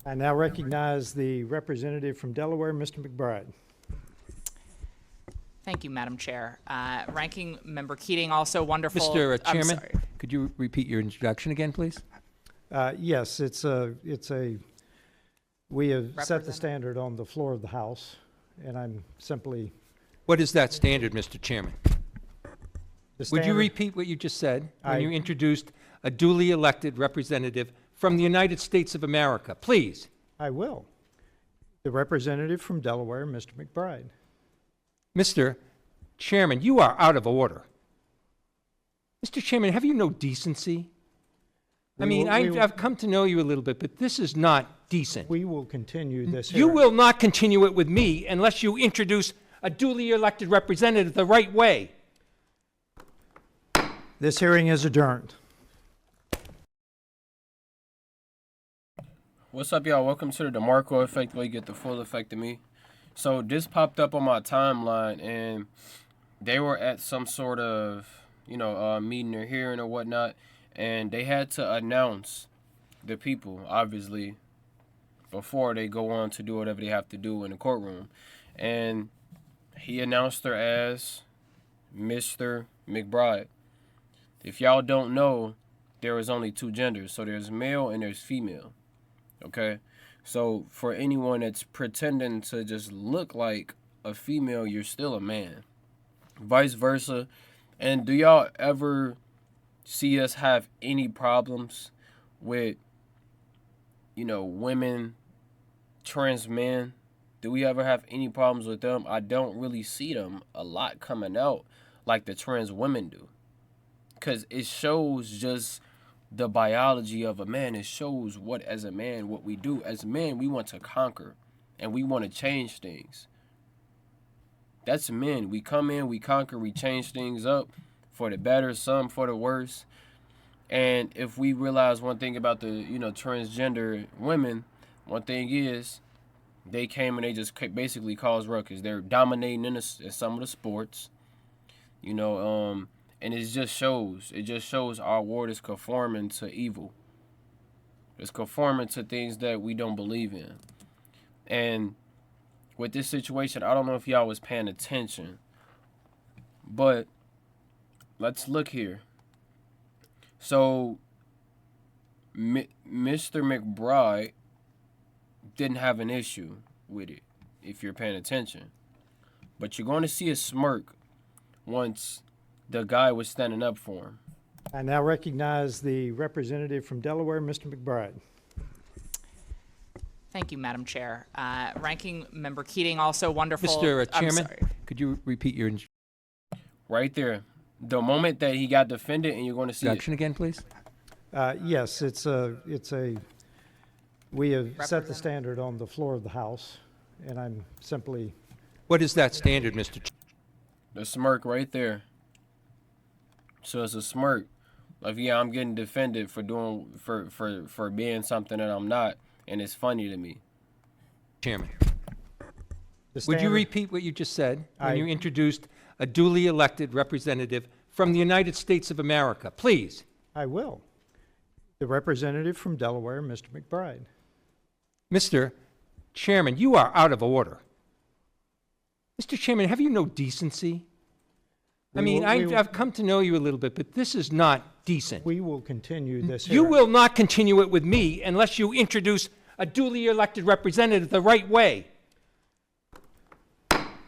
I now recognize the representative from Delaware, Mr. McBride. Thank you, Madam Chair. Ranking Member Keating, also wonderful. Mr. I'm Chairman, sorry. could you repeat your introduction again, please? Yes, we have set the Representative. standard on the floor of the House, and I'm simply. What is that standard, Mr. Chairman? The Would you standard- repeat what you just said when I- you introduced a duly elected representative from the United States of America? Please. I will. The representative from Delaware, Mr. McBride. Mr. Chairman, you are out of order. Mr. Chairman, have you no decency? I've come to know you a little bit, but this is not decent. We will continue this You hearing. will not continue it with me unless you introduce a duly elected representative the right way. This hearing is adjourned. What's up, y'all? Welcome to the DeMarkco effect, where you get the full effect of me. So this popped up on my timeline, and they were at some sort of, meeting or hearing or whatnot, and they had to announce the people, obviously, before they go on to do whatever they have to do in the courtroom. And he announced her as Mr. McBride. If y'all don't know, there is only two genders. So there's male and there's female. Okay? So for anyone that's pretending to just look like a female, you're still a man. Vice versa. And do y'all ever see us have any problems with, women, trans men? Do we ever have any problems with them? I don't really see them a lot coming out like the trans women do. Because it shows just the biology of a man. It shows what, as a man, what we do. As men, we want to conquer and we want to change things. That's men. We come in, we conquer, we change things up for the better, some for the worse. And if we realize one thing about the, transgender women, one thing is they came and they just basically caused ruckus. They're dominating in some of the sports, and it just shows our world is conforming to evil. It's conforming to things that we don't believe in. And with this situation, I don't know if y'all was paying attention, but let's look here. So, Mr. McBride didn't have an issue with it, if you're paying attention. But you're going to see a smirk once the guy was standing up for him. I now recognize the representative from Delaware, Mr. McBride. Thank you, Madam Chair. Ranking Member Keating, also wonderful. Mr. I'm Chairman, sorry. could you repeat your Right there. The moment that he got defended, and you're going to see it. introduction again, please? Yes, we have set the Representative. standard on the floor of the House, and I'm simply. What is that standard, Mr. Chairman? The smirk right there. So it's a smirk. Like, yeah, I'm getting defended for doing for being something that I'm not, and it's funny to me. Chairman. The Would you standard- repeat what you just said when I- you introduced a duly elected representative from the United States of America? Please. I will. The representative from Delaware, Mr. McBride. Mr. Chairman, you are out of order. Mr. Chairman, have you no decency? I've come to know you a little bit, but this is not decent. We will continue this You hearing. will not continue it with me unless you introduce a duly elected representative the right way.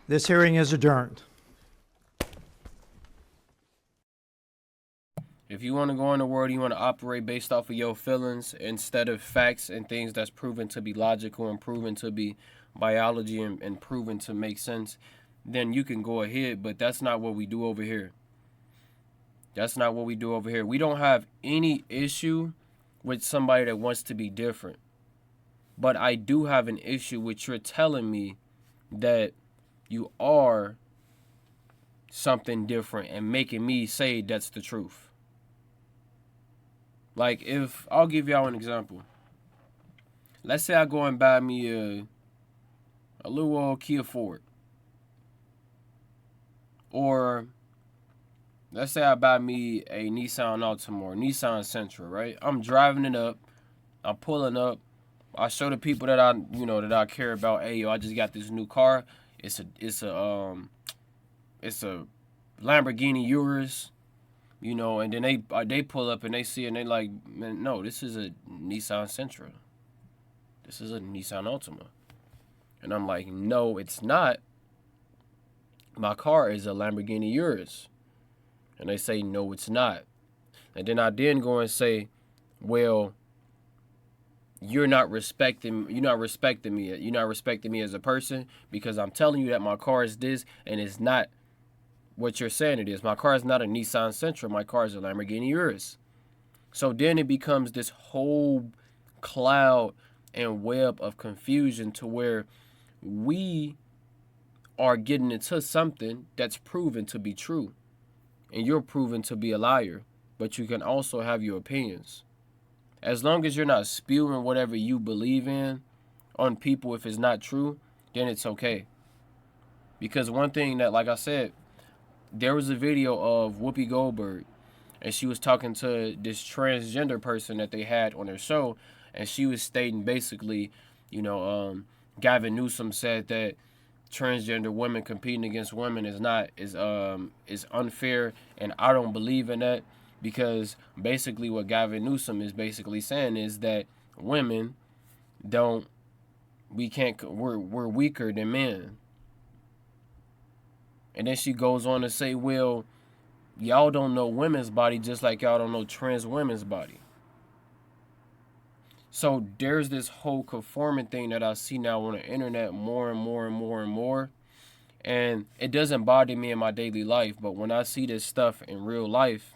This hearing is adjourned. If you want to go in the world, you want to operate based off of your feelings instead of facts and things that's proven to be logical and proven to be biology and proven to make sense, then you can go ahead. But that's not what we do over here. That's not what we do over here. We don't have any issue with somebody that wants to be different. But I do have an issue with you're telling me that you are something different and making me say that's the truth. Like, if I'll give y'all an example. Let's say I go and buy me a little old Kia Ford. Or let's say I buy me a Nissan Altima or Nissan Sentra, right? I'm driving it up. I'm pulling up. I show the people that I care about. Hey, yo, I just got this new car. It's a Lamborghini Urus, and then they pull up and they see it and they like, man, no, this is a Nissan Sentra. This is a Nissan Altima. And I'm like, no, it's not. My car is a Lamborghini Urus. And they say, no, it's not. And then I go and say, well, you're not respecting me. You're not respecting me as a person, because I'm telling you that my car is this and it's not what you're saying it is. My car is not a Nissan Sentra. My car is a Lamborghini Urus. So then it becomes this whole cloud and web of confusion to where we are getting into something that's proven to be true. And you're proven to be a liar. But you can also have your opinions. As long as you're not spewing whatever you believe in on people, if it's not true, then it's okay. Because one thing that, like I said, there was a video of Whoopi Goldberg, and she was talking to this transgender person that they had on their show, and she was stating basically, Gavin Newsom said that transgender women competing against women is unfair, and I don't believe in that. Because basically what Gavin Newsom is basically saying is that women we're weaker than men. And then she goes on to say, well, y'all don't know women's body just like y'all don't know trans women's body. So there's this whole conforming thing that I see now on the internet more and more and more and more. And it doesn't bother me in my daily life, but when I see this stuff in real life,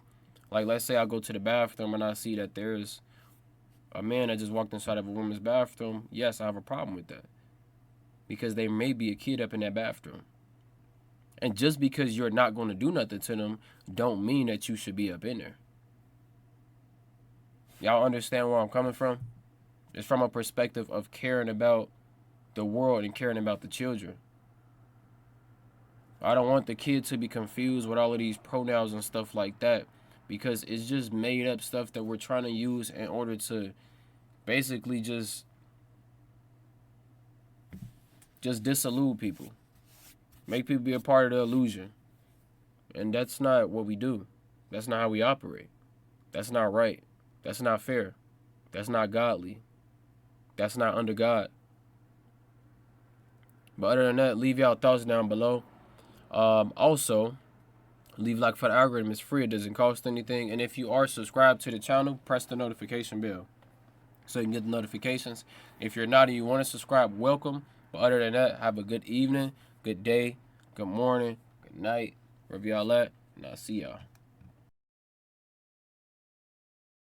like, let's say I go to the bathroom and I see that there's a man that just walked inside of a woman's bathroom. Yes, I have a problem with that. Because there may be a kid up in that bathroom. And just because you're not going to do nothing to them, don't mean that you should be up in there. Y'all understand where I'm coming from? It's from a perspective of caring about the world and caring about the children. I don't want the kid to be confused with all of these pronouns and stuff like that. Because it's just made up stuff that we're trying to use in order to basically just disillude people. Make people be a part of the illusion. And that's not what we do. That's not how we operate. That's not right. That's not fair. That's not godly. That's not under God. But other than that, leave y'all thoughts down below. Also, leave like for the algorithm. It's free. It doesn't cost anything. And if you are subscribed to the channel, press the notification bell so you can get the notifications. If you're not and you want to subscribe, welcome. But other than that, have a good evening, good day, good morning, good night, wherever y'all at, and I'll see y'all.